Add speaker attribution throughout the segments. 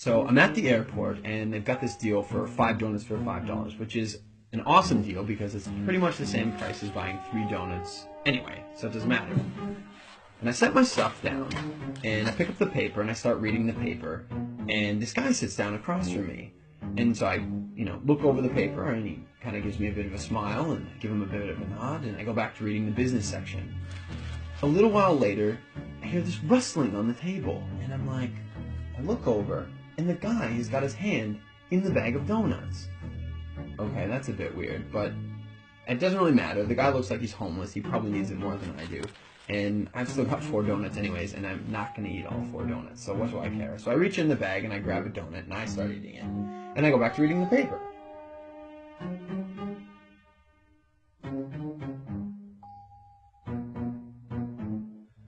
Speaker 1: So I'm at the airport, and they've got this deal for 5 donuts for $5, which is an awesome deal because it's pretty much the same price as buying 3 donuts anyway, so it doesn't matter. And I set my stuff down, and I pick up the paper, and I start reading the paper, and this guy sits down across from me. And so I, look over the paper, and he kind of gives me a bit of a smile, and I give him a bit of a nod, and I go back to reading the business section. A little while later, I hear this rustling on the table, and I'm like, I look over, and the guy has got his hand in the bag of donuts. Okay, that's a bit weird, but it doesn't really matter. The guy looks like he's homeless. He probably needs it more than I do. And I've still got 4 donuts anyways, and I'm not going to eat all 4 donuts, so what do I care? So I reach in the bag, and I grab a donut, and I start eating it. And I go back to reading the paper.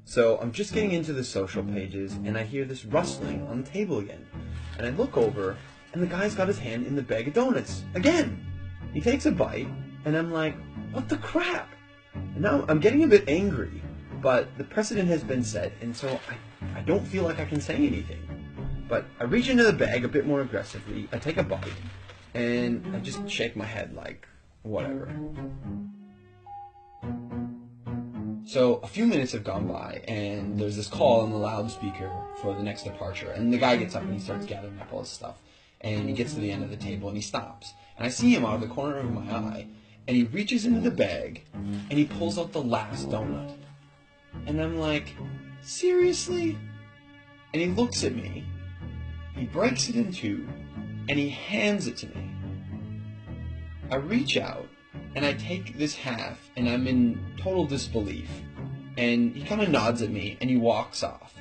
Speaker 1: So I'm just getting into the social pages, and I hear this rustling on the table again. And I look over, and the guy's got his hand in the bag of donuts again. He takes a bite, and I'm like, what the crap? And now I'm getting a bit angry, but the precedent has been set, and so I don't feel like I can say anything. But I reach into the bag a bit more aggressively, I take a bite, and I just shake my head like, whatever. So a few minutes have gone by, and there's this call on the loudspeaker for the next departure, and the guy gets up and he starts gathering up all his stuff, and he gets to the end of the table and he stops, and I see him out of the corner of my eye, and he reaches into the bag and he pulls out the last donut, and I'm like, seriously? And he looks at me, he breaks it in 2, and he hands it to me. I reach out, and I take this half, and I'm in total disbelief. And he kind of nods at me, and he walks off.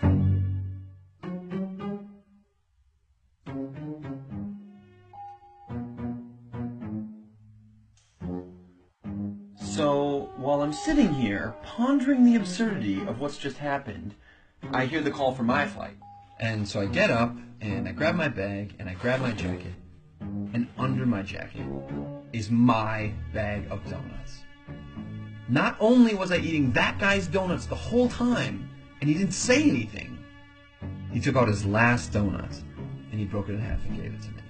Speaker 1: So, while I'm sitting here, pondering the absurdity of what's just happened, I hear the call for my flight. And so I get up, and I grab my bag, and I grab my jacket, and under my jacket is my bag of donuts. Not only was I eating that guy's donuts the whole time, and he didn't say anything, he took out his last donut, and he broke it in half and gave it to me.